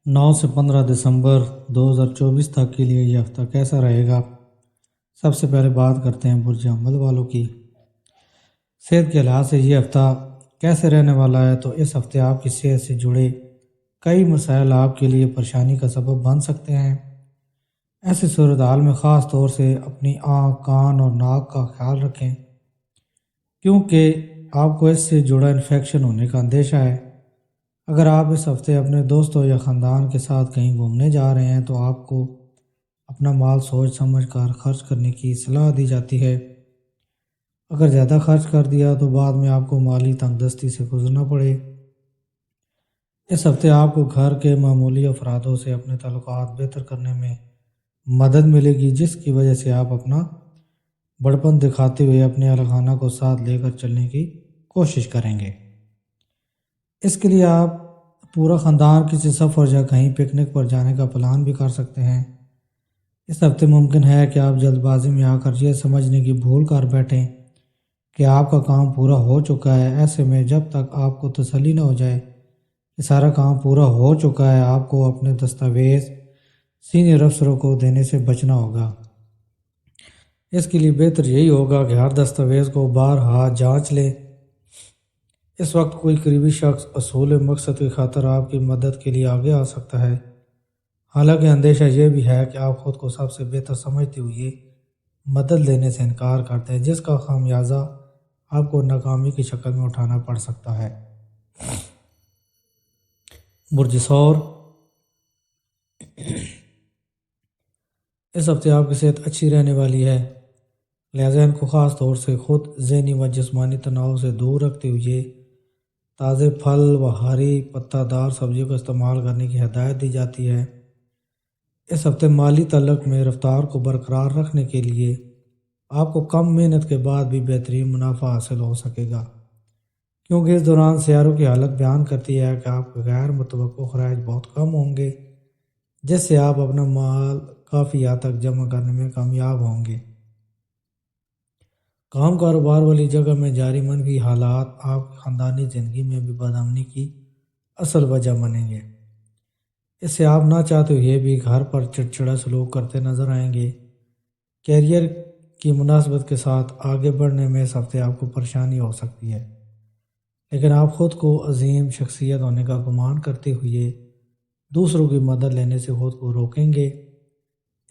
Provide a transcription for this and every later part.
9 سے 15 دسمبر 2024 تک کے لیے یہ ہفتہ کیسا رہے گا؟ سب سے پہلے بات کرتے ہیں برج حمل والوں کی صحت کے لحاظ سے یہ ہفتہ کیسے رہنے والا ہے۔ تو اس ہفتے آپ کی صحت سے جڑے کئی مسائل آپ کے لیے پریشانی کا سبب بن سکتے ہیں۔ ایسی صورتحال میں خاص طور سے اپنی آنکھ، کان اور ناک کا خیال رکھیں، کیونکہ آپ کو اس سے جڑا انفیکشن ہونے کا اندیشہ ہے۔ اگر آپ اس ہفتے اپنے دوستوں یا خاندان کے ساتھ کہیں گھومنے جا رہے ہیں تو آپ کو اپنا مال سوچ سمجھ کر خرچ کرنے کی صلاح دی جاتی ہے۔ اگر زیادہ خرچ کر دیا تو بعد میں آپ کو مالی تنگ دستی سے گزرنا پڑے۔ اس ہفتے آپ کو گھر کے معمولی افرادوں سے اپنے تعلقات بہتر کرنے میں مدد ملے گی، جس کی وجہ سے آپ اپنا بڑپن دکھاتے ہوئے اپنے اہل خانہ کو ساتھ لے کر چلنے کی کوشش کریں گے۔ اس کے لیے آپ پورا خاندان کسی سفر یا کہیں پکنک پر جانے کا پلان بھی کر سکتے ہیں۔ اس ہفتے ممکن ہے کہ آپ جلد بازی میں آ کر یہ سمجھنے کی بھول کر بیٹھیں کہ آپ کا کام پورا ہو چکا ہے۔ ایسے میں جب تک آپ کو تسلی نہ ہو جائے کہ سارا کام پورا ہو چکا ہے، آپ کو اپنے دستاویز سینئر افسروں کو دینے سے بچنا ہوگا۔ اس کے لیے بہتر یہی ہوگا کہ ہر دستاویز کو بارہا جانچ لیں۔ اس وقت کوئی قریبی شخص اصول مقصد کی خاطر آپ کی مدد کے لیے آگے آ سکتا ہے، حالانکہ اندیشہ یہ بھی ہے کہ آپ خود کو سب سے بہتر سمجھتے ہوئے مدد لینے سے انکار کرتے ہیں، جس کا خمیازہ آپ کو ناکامی کی شکل میں اٹھانا پڑ سکتا ہے۔ برج ثور، اس ہفتے آپ کی صحت اچھی رہنے والی ہے، لہذا ان کو خاص طور سے خود ذہنی و جسمانی تناؤ سے دور رکھتے ہوئے تازے پھل و ہری پتہ دار سبزیوں کا استعمال کرنے کی ہدایت دی جاتی ہے۔ اس ہفتے مالی تعلق میں رفتار کو برقرار رکھنے کے لیے آپ کو کم محنت کے بعد بھی بہترین منافع حاصل ہو سکے گا، کیونکہ اس دوران سیاروں کی حالت بیان کرتی ہے کہ آپ کے غیر متوقع خراج بہت کم ہوں گے، جس سے آپ اپنا مال کافی حد تک جمع کرنے میں کامیاب ہوں گے۔ کام کاروبار والی جگہ میں جاری منفی حالات آپ کی خاندانی زندگی میں بھی بدامنی کی اصل وجہ بنیں گے۔ اس سے آپ نہ چاہتے ہوئے بھی گھر پر چڑچڑا سلوک کرتے نظر آئیں گے۔ کیریئر کی مناسبت کے ساتھ آگے بڑھنے میں اس ہفتے آپ کو پریشانی ہو سکتی ہے، لیکن آپ خود کو عظیم شخصیت ہونے کا گمان کرتے ہوئے دوسروں کی مدد لینے سے خود کو روکیں گے۔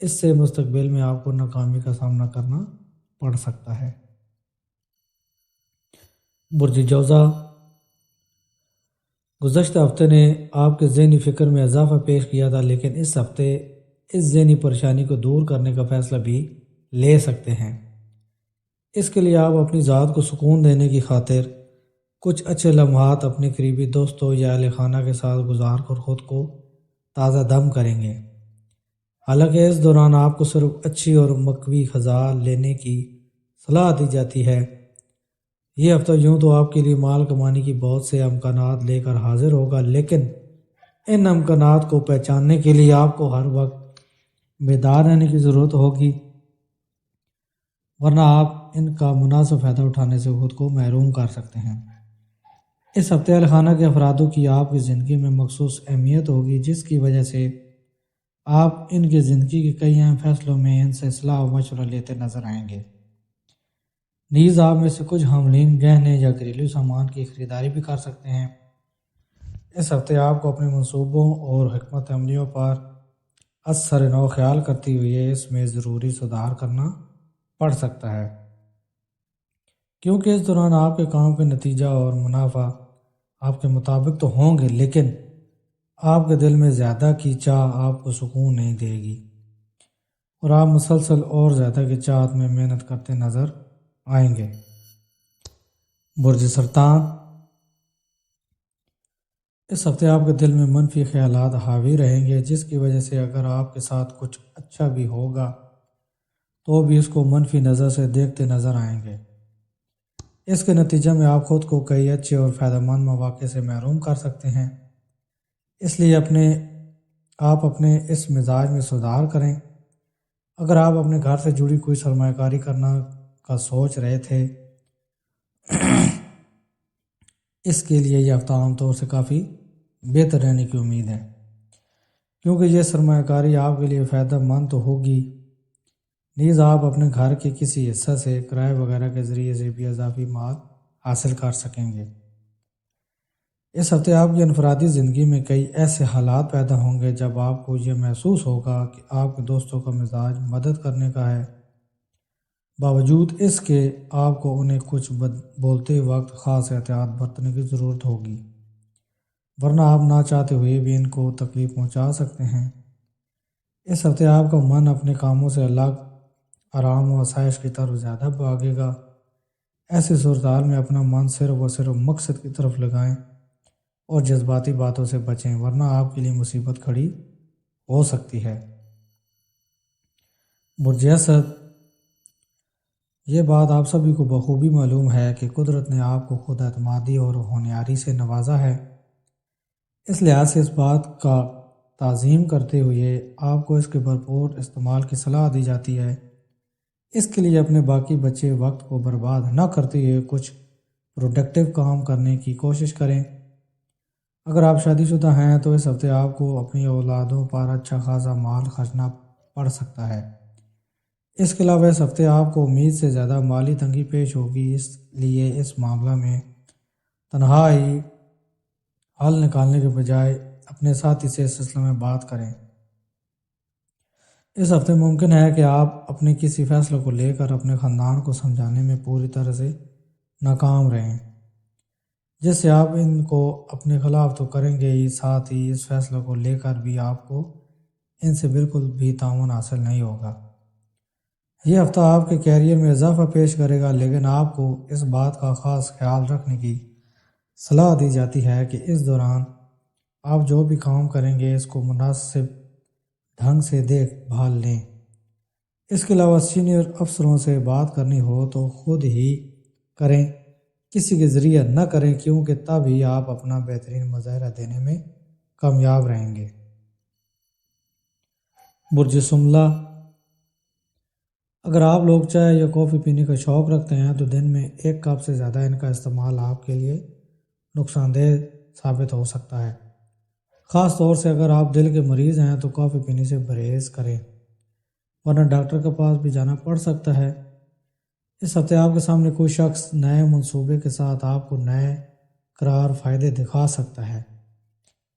اس سے مستقبل میں آپ کو ناکامی کا سامنا کرنا پڑ سکتا ہے۔ برج جوزا، گزشتہ ہفتے نے آپ کے ذہنی فکر میں اضافہ پیش کیا تھا، لیکن اس ہفتے اس ذہنی پریشانی کو دور کرنے کا فیصلہ بھی لے سکتے ہیں۔ اس کے لیے آپ اپنی ذات کو سکون دینے کی خاطر کچھ اچھے لمحات اپنے قریبی دوستوں یا اہل خانہ کے ساتھ گزار کر خود کو تازہ دم کریں گے۔ حالانکہ اس دوران آپ کو صرف اچھی اور مقوی غذا لینے کی صلاح دی جاتی ہے۔ یہ ہفتہ یوں تو آپ کے لیے مال کمانے کی بہت سے امکانات لے کر حاضر ہوگا، لیکن ان امکانات کو پہچاننے کے لیے آپ کو ہر وقت بیدار رہنے کی ضرورت ہوگی، ورنہ آپ ان کا مناسب فائدہ اٹھانے سے خود کو محروم کر سکتے ہیں۔ اس ہفتے اہل خانہ کے افرادوں کی آپ کی زندگی میں مخصوص اہمیت ہوگی، جس کی وجہ سے آپ ان کی زندگی کے کئی اہم فیصلوں میں ان سے صلاح و مشورہ لیتے نظر آئیں گے۔ نیز آپ میں سے کچھ حاملین گہنے یا گھریلو سامان کی خریداری بھی کر سکتے ہیں۔ اس ہفتے آپ کو اپنے منصوبوں اور حکمت عملیوں پر اثر نو خیال کرتے ہوئے اس میں ضروری سدھار کرنا پڑ سکتا ہے، کیونکہ اس دوران آپ کے کام کے نتیجہ اور منافع آپ کے مطابق تو ہوں گے، لیکن آپ کے دل میں زیادہ کی چاہ آپ کو سکون نہیں دے گی اور آپ مسلسل اور زیادہ کی چاہت میں محنت کرتے نظر آئیں گے۔ برج سرطان، اس ہفتے آپ کے دل میں منفی خیالات حاوی رہیں گے، جس کی وجہ سے اگر آپ کے ساتھ کچھ اچھا بھی ہوگا تو بھی اس کو منفی نظر سے دیکھتے نظر آئیں گے۔ اس کے نتیجے میں آپ خود کو کئی اچھے اور فائدہ مند مواقع سے محروم کر سکتے ہیں۔ اس لیے آپ اپنے اس مزاج میں سدھار کریں۔ اگر آپ اپنے گھر سے جڑی کوئی سرمایہ کاری کرنا کا سوچ رہے تھے، اس کے لیے یہ ہفتہ عام طور سے کافی بہتر رہنے کی امید ہے۔ کیونکہ یہ سرمایہ کاری آپ کے لیے فائدہ مند تو ہوگی، نیز آپ اپنے گھر کے کسی حصہ سے کرائے وغیرہ کے ذریعے سے بھی اضافی مال حاصل کر سکیں گے۔ اس ہفتے آپ کی انفرادی زندگی میں کئی ایسے حالات پیدا ہوں گے جب آپ کو یہ محسوس ہوگا کہ آپ کے دوستوں کا مزاج مدد کرنے کا ہے، باوجود اس کے آپ کو انہیں کچھ بولتے وقت خاص احتیاط برتنے کی ضرورت ہوگی، ورنہ آپ نہ چاہتے ہوئے بھی ان کو تکلیف پہنچا سکتے ہیں۔ اس ہفتے آپ کا من اپنے کاموں سے الگ آرام و آسائش کی طرف زیادہ بھاگے گا۔ ایسی صورتحال میں اپنا من صرف و صرف مقصد کی طرف لگائیں اور جذباتی باتوں سے بچیں، ورنہ آپ کے لیے مصیبت کھڑی ہو سکتی ہے۔ برج اسد، یہ بات آپ سبھی کو بخوبی معلوم ہے کہ قدرت نے آپ کو خود اعتمادی اور ہونہاری سے نوازا ہے۔ اس لحاظ سے اس بات کا تعظیم کرتے ہوئے آپ کو اس کے بھرپور استعمال کی صلاح دی جاتی ہے۔ اس کے لیے اپنے باقی بچے وقت کو برباد نہ کرتے ہوئے کچھ پروڈکٹیو کام کرنے کی کوشش کریں۔ اگر آپ شادی شدہ ہیں تو اس ہفتے آپ کو اپنی اولادوں پر اچھا خاصا مال خرچنا پڑ سکتا ہے۔ اس کے علاوہ اس ہفتے آپ کو امید سے زیادہ مالی تنگی پیش ہوگی، اس لیے اس معاملہ میں تنہا ہی حل نکالنے کے بجائے اپنے ساتھی سے اس سلسلے میں بات کریں۔ اس ہفتے ممکن ہے کہ آپ اپنے کسی فیصلے کو لے کر اپنے خاندان کو سمجھانے میں پوری طرح سے ناکام رہیں، جس سے آپ ان کو اپنے خلاف تو کریں گے ہی، ساتھ ہی اس فیصلے کو لے کر بھی آپ کو ان سے بالکل بھی تعاون حاصل نہیں ہوگا۔ یہ ہفتہ آپ کے کیریئر میں اضافہ پیش کرے گا، لیکن آپ کو اس بات کا خاص خیال رکھنے کی صلاح دی جاتی ہے کہ اس دوران آپ جو بھی کام کریں گے اس کو مناسب ڈھنگ سے دیکھ بھال لیں۔ اس کے علاوہ سینئر افسروں سے بات کرنی ہو تو خود ہی کریں، کسی کے ذریعہ نہ کریں، کیونکہ تب ہی آپ اپنا بہترین مظاہرہ دینے میں کامیاب رہیں گے۔ برج شملہ، اگر آپ لوگ چائے یا کافی پینے کا شوق رکھتے ہیں تو دن میں 1 کپ سے زیادہ ان کا استعمال آپ کے لیے نقصان دہ ثابت ہو سکتا ہے۔ خاص طور سے اگر آپ دل کے مریض ہیں تو کافی پینے سے پرہیز کریں، ورنہ ڈاکٹر کے پاس بھی جانا پڑ سکتا ہے۔ اس ہفتے آپ کے سامنے کوئی شخص نئے منصوبے کے ساتھ آپ کو نئے قرار فائدے دکھا سکتا ہے۔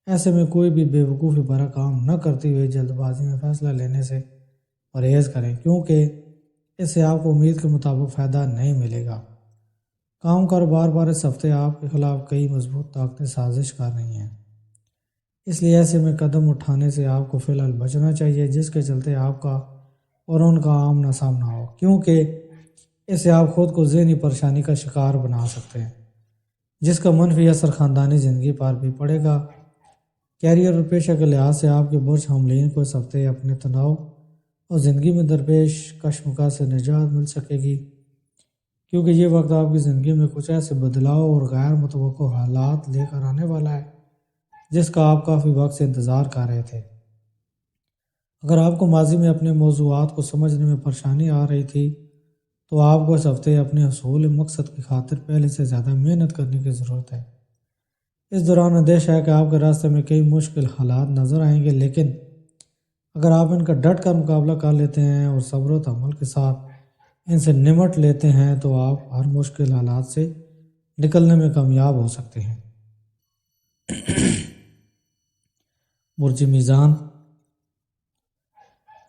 ایسے میں کوئی بھی بے وقوفی بھرا کام نہ کرتے ہوئے جلد بازی میں فیصلہ لینے سے پرہیز کریں، کیونکہ اس سے آپ کو امید کے مطابق فائدہ نہیں ملے گا۔ کام کاروبار پر اس ہفتے آپ کے خلاف کئی مضبوط طاقتیں سازش کر رہی ہیں، اس لیے ایسے میں قدم اٹھانے سے آپ کو فی الحال بچنا چاہیے، جس کے چلتے آپ کا اور ان کا آمنا سامنا ہو، کیونکہ اس سے آپ خود کو ذہنی پریشانی کا شکار بنا سکتے ہیں، جس کا منفی اثر خاندانی زندگی پر بھی پڑے گا۔ کیریئر اور پیشہ کے لحاظ سے آپ کے برج حاملین کو اس ہفتے اپنے تناؤ اور زندگی میں درپیش کشمکش سے نجات مل سکے گی، کیونکہ یہ وقت آپ کی زندگی میں کچھ ایسے بدلاؤ اور غیر متوقع حالات لے کر آنے والا ہے جس کا آپ کافی وقت سے انتظار کر رہے تھے۔ اگر آپ کو ماضی میں اپنے موضوعات کو سمجھنے میں پریشانی آ رہی تھی تو آپ کو اس ہفتے اپنے حصول مقصد کی خاطر پہلے سے زیادہ محنت کرنے کی ضرورت ہے۔ اس دوران اندیشہ ہے کہ آپ کے راستے میں کئی مشکل حالات نظر آئیں گے، لیکن اگر آپ ان کا ڈٹ کر مقابلہ کر لیتے ہیں اور صبر و تحمل کے ساتھ ان سے نمٹ لیتے ہیں تو آپ ہر مشکل حالات سے نکلنے میں کامیاب ہو سکتے ہیں۔ برج میزان،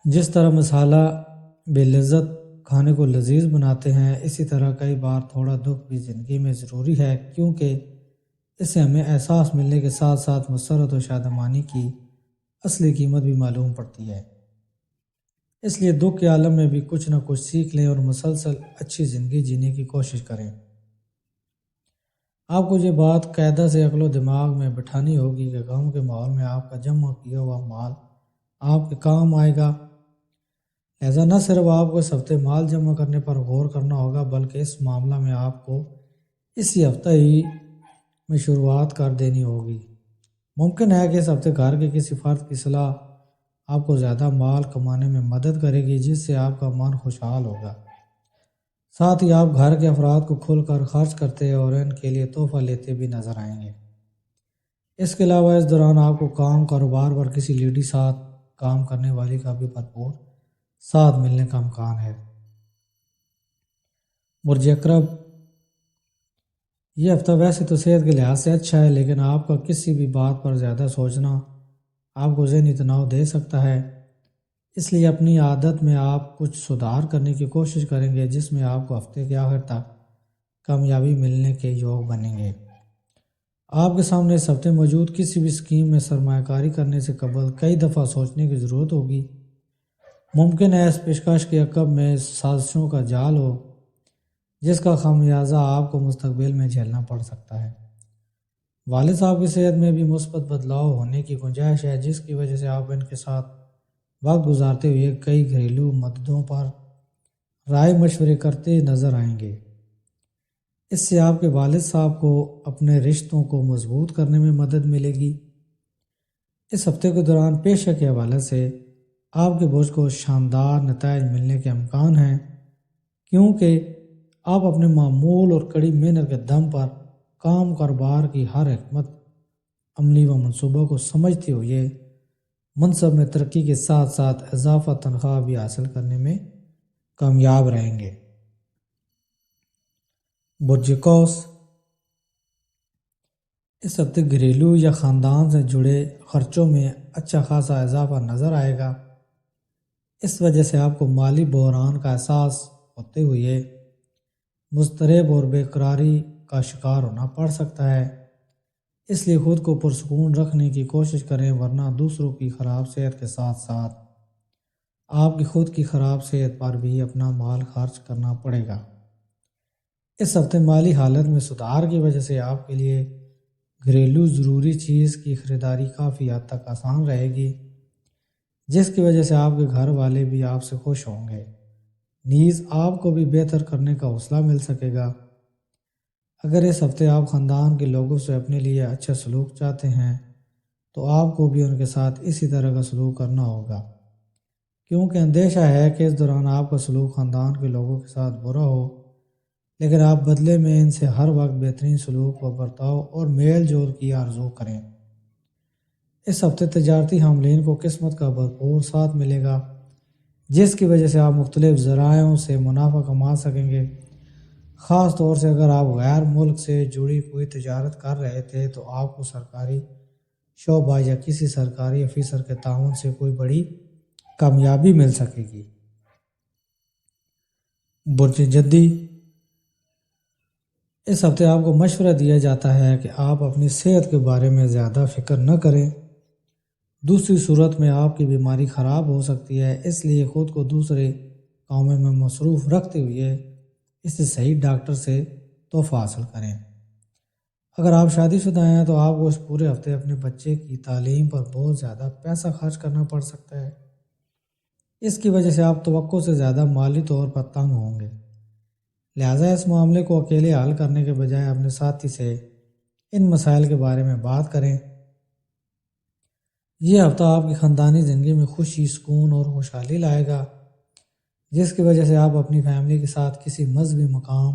جس طرح مسالہ بے لذت کھانے کو لذیذ بناتے ہیں، اسی طرح کئی بار تھوڑا دکھ بھی زندگی میں ضروری ہے، کیونکہ اس سے ہمیں احساس ملنے کے ساتھ ساتھ مسرت و شادمانی کی اصلی قیمت بھی معلوم پڑتی ہے۔ اس لیے دکھ کے عالم میں بھی کچھ نہ کچھ سیکھ لیں اور مسلسل اچھی زندگی جینے کی کوشش کریں۔ آپ کو یہ بات قاعدہ سے عقل و دماغ میں بٹھانی ہوگی کہ غم کے ماحول میں آپ کا جمع کیا ہوا مال آپ کے کام آئے گا، لہذا نہ صرف آپ کو اس ہفتے مال جمع کرنے پر غور کرنا ہوگا، بلکہ اس معاملہ میں آپ کو اسی ہفتہ ہی میں شروعات کر دینی ہوگی۔ ممکن ہے کہ اس ہفتے گھر کے کسی فرد کی صلاح آپ کو زیادہ مال کمانے میں مدد کرے گی، جس سے آپ کا من خوشحال ہوگا۔ ساتھ ہی آپ گھر کے افراد کو کھل کر خرچ کرتے اور ان کے لیے تحفہ لیتے بھی نظر آئیں گے۔ اس کے علاوہ اس دوران آپ کو کاروبار پر کسی لیڈی ساتھ کام کرنے والی کا بھی بھرپور ساتھ ملنے کا امکان ہے۔ برج اکرب، یہ ہفتہ ویسے تو صحت کے لحاظ سے اچھا ہے، لیکن آپ کا کسی بھی بات پر زیادہ سوچنا آپ کو ذہنی تناؤ دے سکتا ہے۔ اس لیے اپنی عادت میں آپ کچھ سدھار کرنے کی کوشش کریں گے، جس میں آپ کو ہفتے کے آخر تک کامیابی ملنے کے یوگ بنیں گے۔ آپ کے سامنے اس ہفتے موجود کسی بھی اسکیم میں سرمایہ کاری کرنے سے قبل کئی دفعہ سوچنے کی ضرورت ہوگی۔ ممکن ہے اس پیشکش کے عقب میں سازشوں کا جال ہو، جس کا خمیازہ آپ کو مستقبل میں جھیلنا پڑ سکتا ہے۔ والد صاحب کی صحت میں بھی مثبت بدلاؤ ہونے کی گنجائش ہے، جس کی وجہ سے آپ ان کے ساتھ وقت گزارتے ہوئے کئی گھریلو مددوں پر رائے مشورے کرتے نظر آئیں گے۔ اس سے آپ کے والد صاحب کو اپنے رشتوں کو مضبوط کرنے میں مدد ملے گی۔ اس ہفتے کے دوران پیشہ کے حوالے سے آپ کے برج کو شاندار نتائج ملنے کے امکان ہیں، کیونکہ آپ اپنے معمول اور کڑی محنت کے دم پر کاروبار کی ہر حکمت عملی و منصوبہ کو سمجھتے ہوئے منصب میں ترقی کے ساتھ ساتھ اضافہ تنخواہ بھی حاصل کرنے میں کامیاب رہیں گے۔ برج قوس، اس ہفتے گھریلو یا خاندان سے جڑے خرچوں میں اچھا خاصا اضافہ نظر آئے گا۔ اس وجہ سے آپ کو مالی بحران کا احساس ہوتے ہوئے مضطرب اور بے قراری کا شکار ہونا پڑ سکتا ہے۔ اس لیے خود کو پرسکون رکھنے کی کوشش کریں، ورنہ دوسروں کی خراب صحت کے ساتھ ساتھ آپ کی خود کی خراب صحت پر بھی اپنا مال خرچ کرنا پڑے گا۔ اس ہفتے مالی حالت میں سدھار کی وجہ سے آپ کے لیے گھریلو ضروری چیز کی خریداری کافی حد تک آسان رہے گی، جس کی وجہ سے آپ کے گھر والے بھی آپ سے خوش ہوں گے۔ نیز آپ کو بھی بہتر کرنے کا حوصلہ مل سکے گا۔ اگر اس ہفتے آپ خاندان کے لوگوں سے اپنے لیے اچھا سلوک چاہتے ہیں تو آپ کو بھی ان کے ساتھ اسی طرح کا سلوک کرنا ہوگا، کیونکہ اندیشہ ہے کہ اس دوران آپ کا سلوک خاندان کے لوگوں کے ساتھ برا ہو، لیکن آپ بدلے میں ان سے ہر وقت بہترین سلوک و برتاؤ اور میل جول کی آرزو کریں۔ اس ہفتے تجارتی حاملین کو قسمت کا بھرپور ساتھ ملے گا، جس کی وجہ سے آپ مختلف ذرائعوں سے منافع کما سکیں گے۔ خاص طور سے اگر آپ غیر ملک سے جڑی کوئی تجارت کر رہے تھے تو آپ کو سرکاری شعبہ یا کسی سرکاری افیسر کے تعاون سے کوئی بڑی کامیابی مل سکے گی۔ برج جدی، اس ہفتے آپ کو مشورہ دیا جاتا ہے کہ آپ اپنی صحت کے بارے میں زیادہ فکر نہ کریں۔ دوسری صورت میں آپ کی بیماری خراب ہو سکتی ہے، اس لیے خود کو دوسرے کاموں میں مصروف رکھتے ہوئے اس سے صحیح ڈاکٹر سے تحفہ حاصل کریں۔ اگر آپ شادی شدہ ہیں تو آپ کو اس پورے ہفتے اپنے بچے کی تعلیم پر بہت زیادہ پیسہ خرچ کرنا پڑ سکتا ہے۔ اس کی وجہ سے آپ توقع سے زیادہ مالی طور پر تنگ ہوں گے، لہٰذا اس معاملے کو اکیلے حل کرنے کے بجائے اپنے ساتھی سے ان مسائل کے بارے میں بات کریں۔ یہ ہفتہ آپ کی خاندانی زندگی میں خوشی، سکون اور خوشحالی لائے گا، جس کی وجہ سے آپ اپنی فیملی کے ساتھ کسی مذہبی مقام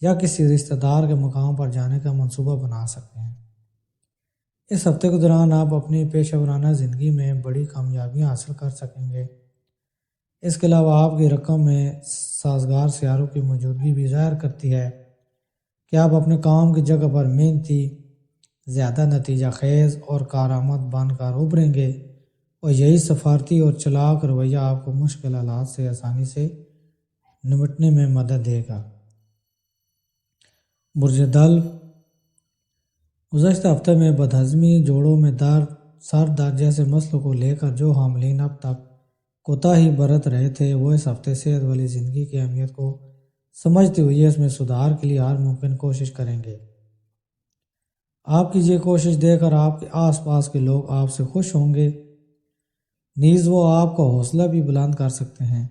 یا کسی رشتہ دار کے مقام پر جانے کا منصوبہ بنا سکتے ہیں۔ اس ہفتے کے دوران آپ اپنی پیشہ ورانہ زندگی میں بڑی کامیابیاں حاصل کر سکیں گے۔ اس کے علاوہ آپ کی رقم میں سازگار سیاروں کی موجودگی بھی ظاہر کرتی ہے کہ آپ اپنے کام کی جگہ پر محنتی، زیادہ نتیجہ خیز اور کارآمد بن کر ابھریں گے، اور یہی سفارتی اور چلاک رویہ آپ کو مشکل حالات سے آسانی سے نمٹنے میں مدد دے گا۔ برج دلو، گزشتہ ہفتے میں بدہضمی، جوڑوں میں درد، سر درد جیسے مسئلوں کو لے کر جو حاملین اب تک کوتاہی برت رہے تھے، وہ اس ہفتے صحت والی زندگی کی اہمیت کو سمجھتے ہوئے اس میں سدھار کے لیے ہر ممکن کوشش کریں گے۔ آپ کی یہ کوشش دے کر آپ کے آس پاس کے لوگ آپ سے خوش ہوں گے، نیز وہ آپ کا حوصلہ بھی بلند کر سکتے ہیں۔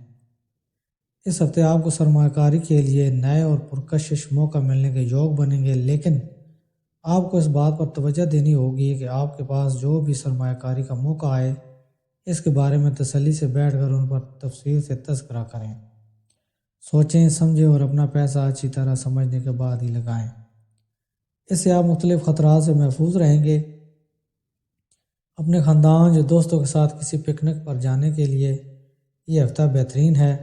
اس ہفتے آپ کو سرمایہ کاری کے لیے نئے اور پرکشش موقع ملنے کے یوگ بنیں گے، لیکن آپ کو اس بات پر توجہ دینی ہوگی کہ آپ کے پاس جو بھی سرمایہ کاری کا موقع آئے، اس کے بارے میں تسلی سے بیٹھ کر ان پر تفصیل سے تذکرہ کریں، سوچیں، سمجھیں اور اپنا پیسہ اچھی طرح سمجھنے کے بعد ہی لگائیں۔ اس سے آپ مختلف خطرات سے محفوظ رہیں گے۔ اپنے خاندان یا دوستوں کے ساتھ کسی پکنک پر جانے کے لیے یہ ہفتہ بہترین ہے۔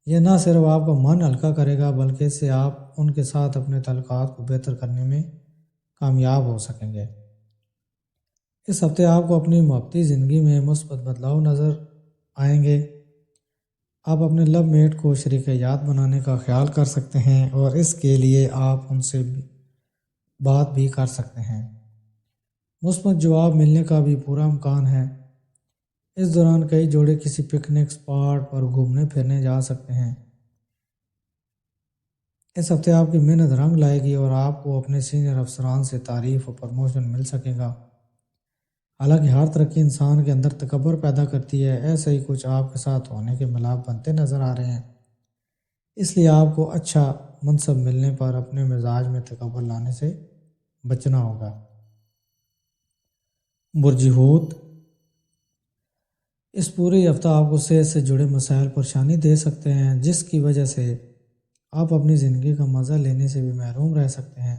یہ نہ صرف آپ کا من ہلکا کرے گا بلکہ اس سے آپ ان کے ساتھ اپنے تعلقات کو بہتر کرنے میں کامیاب ہو سکیں گے۔ اس ہفتے آپ کو اپنی محبتی زندگی میں مثبت بدلاؤ نظر آئیں گے۔ آپ اپنے لو میٹ کو شریک حیات بنانے کا خیال کر سکتے ہیں اور اس کے لیے آپ ان سے بات بھی کر سکتے ہیں۔ مثبت جواب ملنے کا بھی پورا امکان ہے۔ اس دوران کئی جوڑے کسی پکنک اسپاٹ پر گھومنے پھرنے جا سکتے ہیں۔ اس ہفتے آپ کی محنت رنگ لائے گی اور آپ کو اپنے سینئر افسران سے تعریف اور پروموشن مل سکے گا۔ حالانکہ ہر ترقی انسان کے اندر تکبر پیدا کرتی ہے، ایسا ہی کچھ آپ کے ساتھ ہونے کے ملاپ بنتے نظر آ رہے ہیں۔ اس لیے آپ کو اچھا منصب ملنے پر اپنے مزاج میں تکبر لانے سے بچنا ہوگا۔ برج حوت، اس پورے ہفتہ آپ کو صحت سے جڑے مسائل پریشانی دے سکتے ہیں، جس کی وجہ سے آپ اپنی زندگی کا مزہ لینے سے بھی محروم رہ سکتے ہیں،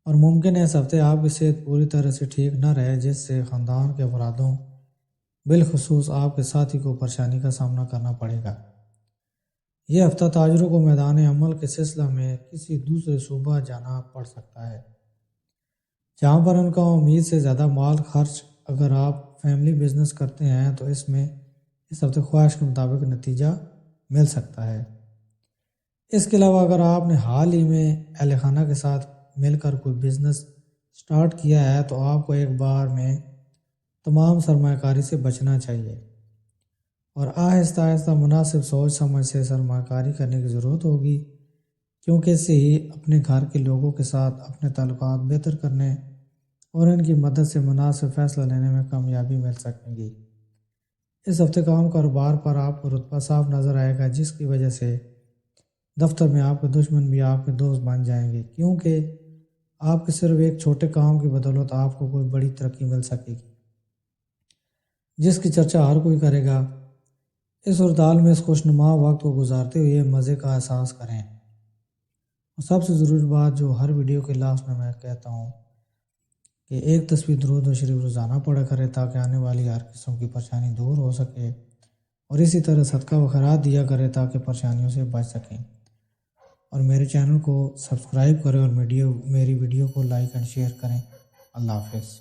اور ممکن ہے اس ہفتے آپ کی صحت پوری طرح سے ٹھیک نہ رہے، جس سے خاندان کے افرادوں بالخصوص آپ کے ساتھی کو پریشانی کا سامنا کرنا پڑے گا۔ یہ ہفتہ تاجروں کو میدان عمل کے سلسلہ میں کسی دوسرے صوبہ جانا پڑ سکتا ہے، جہاں پر ان کا امید سے زیادہ مال خرچ۔ اگر آپ فیملی بزنس کرتے ہیں تو اس میں اس ہفتے خواہش کے مطابق نتیجہ مل سکتا ہے۔ اس کے علاوہ اگر آپ نے حال ہی میں اہل خانہ کے ساتھ مل کر کوئی بزنس سٹارٹ کیا ہے تو آپ کو ایک بار میں تمام سرمایہ کاری سے بچنا چاہیے اور آہستہ آہستہ مناسب سوچ سمجھ سے سرمایہ کاری کرنے کی ضرورت ہوگی، کیونکہ اس سے ہی اپنے گھر کے لوگوں کے ساتھ اپنے تعلقات بہتر کرنے اور ان کی مدد سے مناسب فیصلہ لینے میں کامیابی مل سکے گی۔ اس ہفتے کام کاروبار پر آپ کو رتبہ صاف نظر آئے گا، جس کی وجہ سے دفتر میں آپ کے دشمن بھی آپ کے دوست بن جائیں گے، کیونکہ آپ کے صرف ایک چھوٹے کام کی بدولت آپ کو کوئی بڑی ترقی مل سکے گی، جس کی چرچا ہر کوئی کرے گا۔ اس صورتحال میں اس خوشنما وقت کو گزارتے ہوئے مزے کا احساس کریں۔ اور سب سے ضروری بات جو ہر ویڈیو کے لاسٹ میں کہتا ہوں کہ ایک تسبیح درود و شریف روزانہ پڑھا کرے تاکہ آنے والی ہر قسم کی پریشانی دور ہو سکے، اور اسی طرح صدقہ و خیرات دیا کرے تاکہ پریشانیوں سے بچ سکیں، اور میرے چینل کو سبسکرائب کریں اور میری ویڈیو کو لائک اینڈ شیئر کریں۔ اللہ حافظ۔